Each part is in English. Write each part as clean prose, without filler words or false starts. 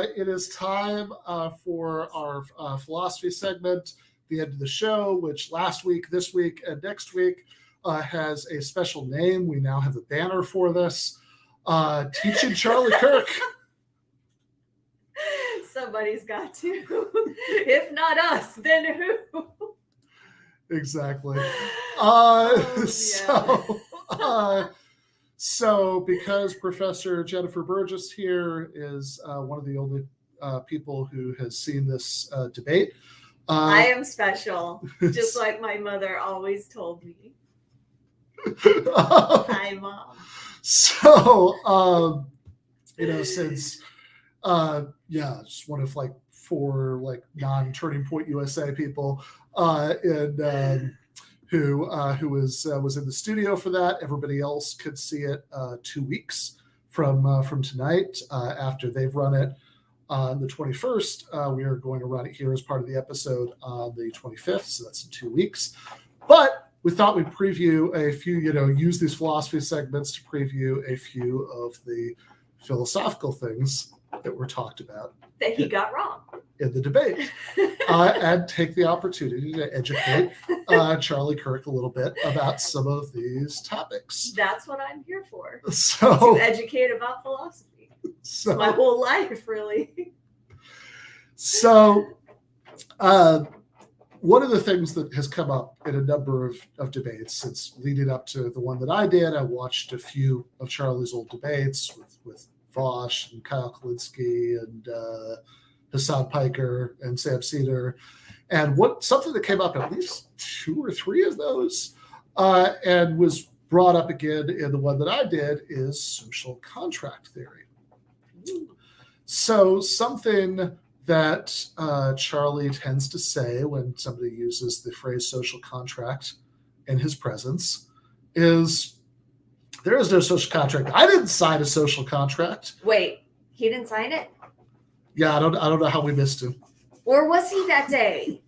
It is time for our philosophy segment, the end of the show, which last week, this week, and next week has a special name. We now have a banner for this. Teaching Charlie Kirk. Somebody's got to. If not us, then who? Exactly. Yeah. So because Professor Jennifer Burgis here is one of the only people who has seen this debate. I am special, just like my mother always told me. Hi, Mom. So, since, just one of like 4 non-Turning Point USA people, who was in the studio for that. Everybody else could see it 2 weeks from tonight after they've run it on the 21st. We are going to run it here as part of the episode on the 25th, so that's in 2 weeks. But we thought we'd preview a few, use these philosophy segments to preview a few of the philosophical things that were talked about. That he got wrong. In the debate. And take the opportunity to educate Charlie Kirk a little bit about some of these topics. That's what I'm here for. So, to educate about philosophy. So, my whole life, really. So, one of the things that has come up in a number of debates since leading up to the one that I did, I watched a few of Charlie's old debates with Vosh and Kyle Kalinske and Hassan Piker and Sam Cedar. And something that came up at least 2 or 3 of those and was brought up again in the one that I did is social contract theory. So something that Charlie tends to say when somebody uses the phrase social contract in his presence is, there is no social contract. I didn't sign a social contract. Wait, he didn't sign it? Yeah, I don't know how we missed him. Where was he that day?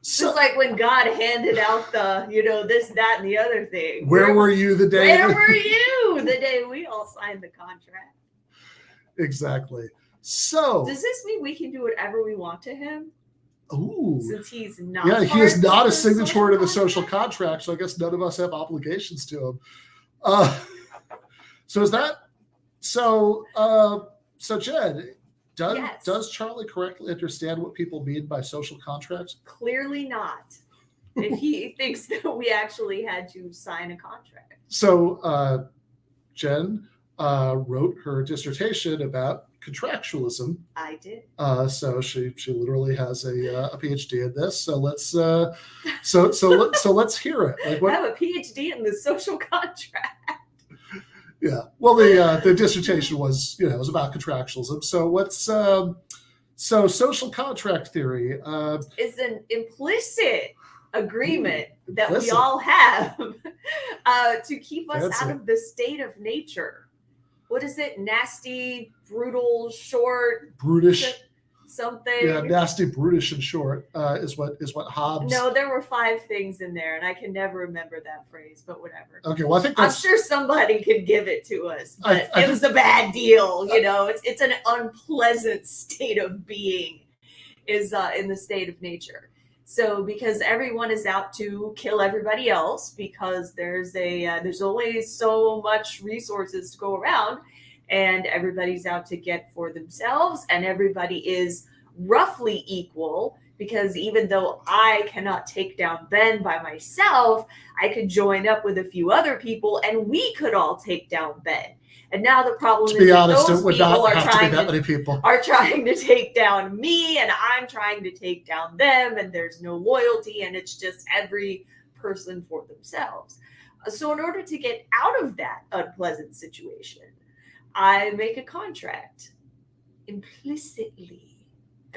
So, just like when God handed out the, this, that, and the other thing. Where were you the day? Where were you the day we all signed the contract? Exactly. So does this mean we can do whatever we want to him? Ooh. Since he's not. Yeah, he is not a signatory to the social contract, so I guess none of us have obligations to him. So is that so? So Jen, does Charlie correctly understand what people mean by social contracts? Clearly not. If he thinks that we actually had to sign a contract. So Jen wrote her dissertation about contractualism. I did. So she literally has a PhD in this. So let's let's hear it. Like, I have a PhD in the social contract. Yeah. Well, the dissertation was was about contractualism. So what's so social contract theory is an implicit agreement that we all have to keep us out of the state of nature. What is it? Nasty, brutal, short, brutish, something. Yeah, nasty, brutish, and short is what Hobbes. No, there were 5 things in there, and I can never remember that phrase. But whatever. Okay, well, I think I'm sure somebody could give it to us, but it was a bad deal. It's an unpleasant state of being, is in the state of nature. So because everyone is out to kill everybody else, because there's only so much resources to go around, and everybody's out to get for themselves, and everybody is roughly equal, because even though I cannot take down Ben by myself, I could join up with a few other people and we could all take down Ben. And now the problem is that those people are trying to take down me, and I'm trying to take down them, and there's no loyalty, and it's just every person for themselves. So in order to get out of that unpleasant situation, I make a contract. Implicitly,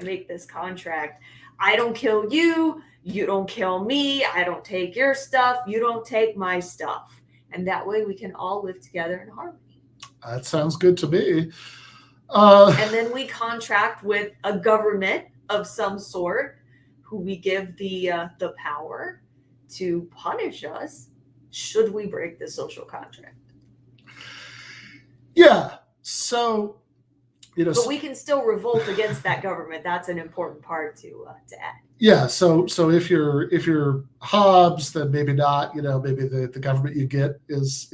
I make this contract. I don't kill you, you don't kill me, I don't take your stuff, you don't take my stuff. And that way we can all live together in harmony. That sounds good to me. And then we contract with a government of some sort who we give the power to punish us should we break the social contract. Yeah. So But we can still revolt against that government. That's an important part to add. Yeah. So if you're Hobbes, then maybe not. Maybe the government you get is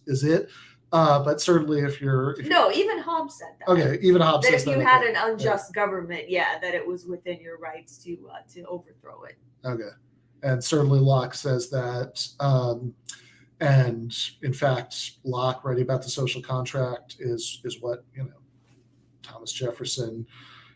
it. But certainly if you're no, even Hobbes said that. Okay, even Hobbes that says if you that, had an unjust government, that it was within your rights to overthrow it. Okay, and certainly Locke says that. And in fact, Locke writing about the social contract is what Thomas Jefferson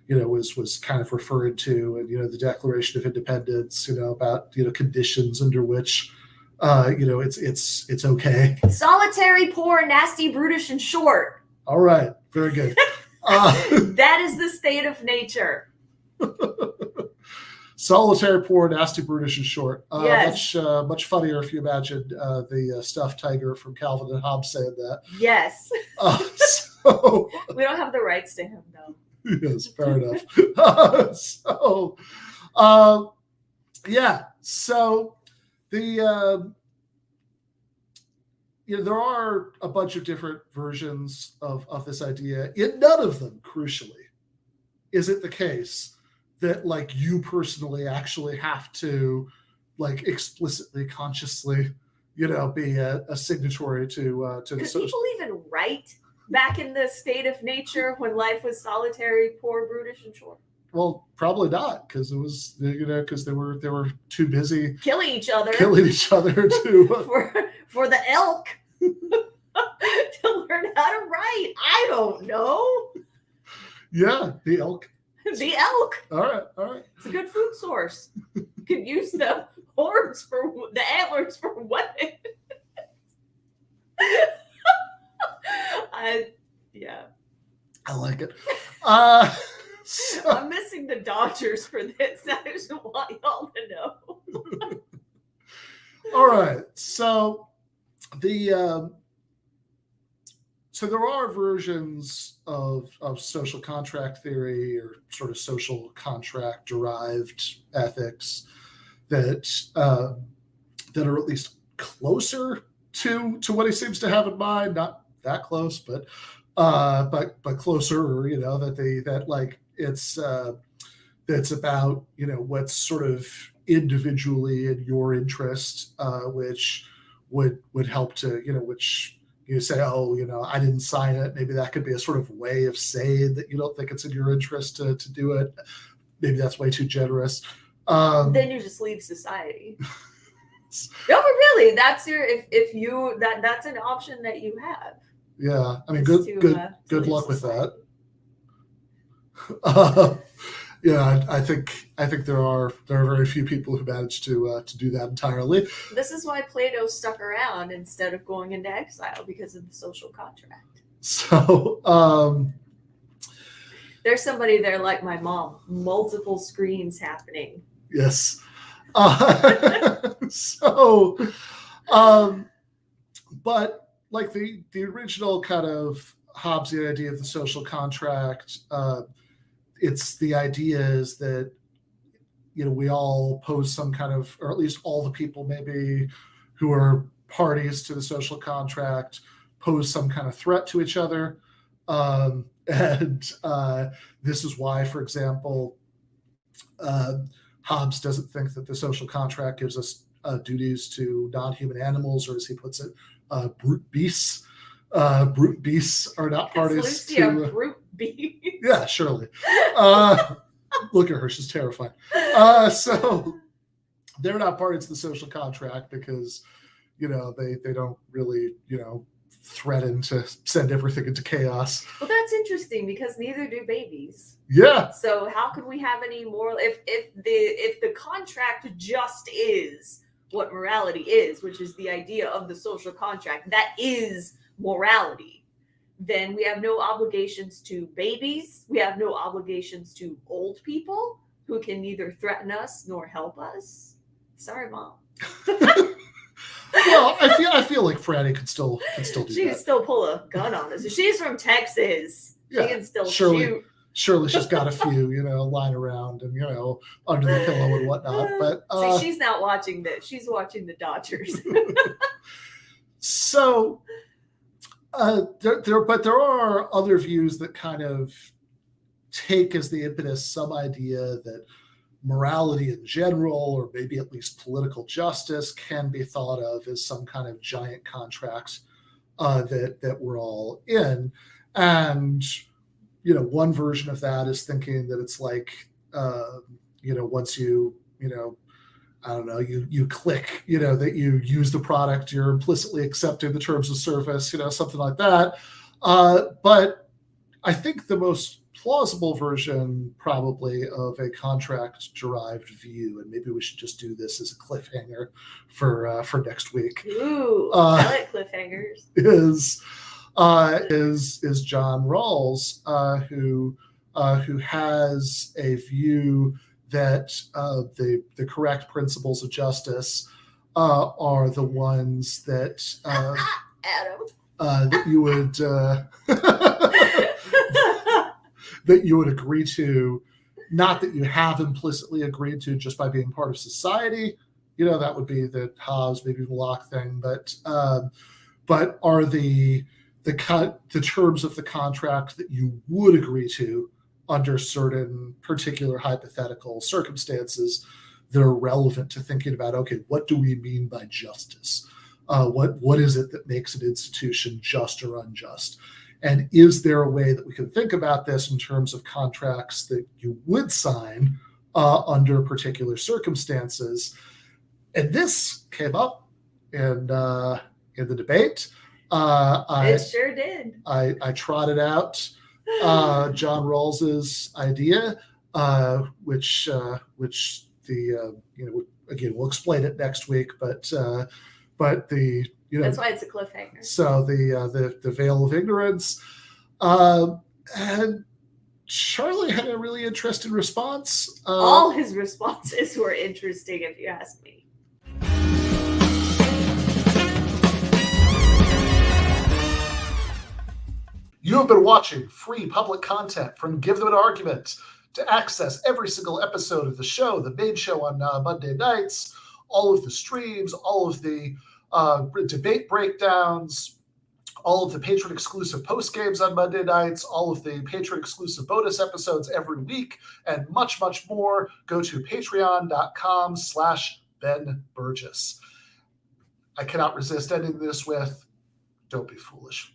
was kind of referring to, and the Declaration of Independence, about conditions under which it's okay. Solitary, poor, nasty, brutish, and short. All right, very good. That is the state of nature. Solitary, poor, nasty, brutish, and short. Yes. Much funnier if you imagined the stuffed tiger from Calvin and Hobbes saying that. Yes. So we don't have the rights to him, though. Yes, fair enough. Yeah. So the there are a bunch of different versions of this idea. In none of them, crucially, is it the case that you personally actually have to explicitly, consciously, be a signatory to the social. Could people even write back in the state of nature when life was solitary, poor, brutish, and short? Well, probably not, because it was because they were too busy killing each other to for the elk to learn how to write. I don't know. Yeah, the elk. The elk. All right. It's a good food source. You could use the horns for the antlers for weapons. I like it. I'm missing the Dodgers for this. I just want y'all to know. All right. So there are versions of social contract theory, or sort of social contract derived ethics that are at least closer to what he seems to have in mind. Not that close, but closer. It's about what's sort of individually in your interest, which would help to which. You say, I didn't sign it. Maybe that could be a sort of way of saying that you don't think it's in your interest to do it. Maybe that's way too generous. Then you just leave society. No, but really, that's that's an option that you have. Yeah, I mean, good luck with that. Yeah, I think there are very few people who manage to do that entirely. This is why Plato stuck around instead of going into exile, because of the social contract. So there's somebody there like my mom, multiple screens happening. Yes. But the original kind of Hobbesian idea of the social contract, it's the idea is that we all pose some kind of, or at least all the people maybe who are parties to the social contract pose some kind of threat to each other, and this is why, for example, Hobbes doesn't think that the social contract gives us duties to non-human animals, or as he puts it, brute beasts. Brute beasts are not parties to brute beast. Yeah, surely. Look at her; she's terrified. So they're not parties to the social contract because they don't really threaten to send everything into chaos. Well, that's interesting because neither do babies. Yeah. So how can we have any moral if the contract just is what morality is, which is the idea of the social contract, that is morality, then we have no obligations to babies. We have no obligations to old people who can neither threaten us nor help us. Sorry, Mom. Well, I feel like Franny could still do that. She can still pull a gun on us. She's from Texas. She can still shoot. Surely she's got a few, lying around and, under the pillow and whatnot. But see, she's not watching this. She's watching the Dodgers. So there are other views that kind of take as the impetus some idea that morality in general, or maybe at least political justice, can be thought of as some kind of giant contract that we're all in. And, one version of that is thinking that it's like, once you, I don't know, you click, that you use the product, you're implicitly accepting the terms of service, something like that. But I think the most plausible version probably of a contract derived view, and maybe we should just do this as a cliffhanger for next week. Ooh, I like cliffhangers. Is John Rawls, who has a view that the correct principles of justice are the ones that Adam. That you would that you would agree to, not that you have implicitly agreed to just by being part of society. That would be the Hobbes, maybe the Locke thing, but are the terms of the contract that you would agree to under certain particular hypothetical circumstances that are relevant to thinking about, okay, what do we mean by justice? What is it that makes an institution just or unjust? And is there a way that we can think about this in terms of contracts that you would sign under particular circumstances? And this came up in the debate. It sure did. I trotted out John Rawls's idea, which the again, we'll explain it next week, but the that's why it's a cliffhanger. So the veil of ignorance, and Charlie had a really interesting response. All his responses were interesting, if you ask me. You have been watching free public content from Give Them an Argument. To access every single episode of the show, the main show on Monday nights, all of the streams, all of the debate breakdowns, all of the patron-exclusive post-games on Monday nights, all of the patron-exclusive bonus episodes every week, and much, much more, go to patreon.com/Ben Burgis. I cannot resist ending this with, don't be foolish.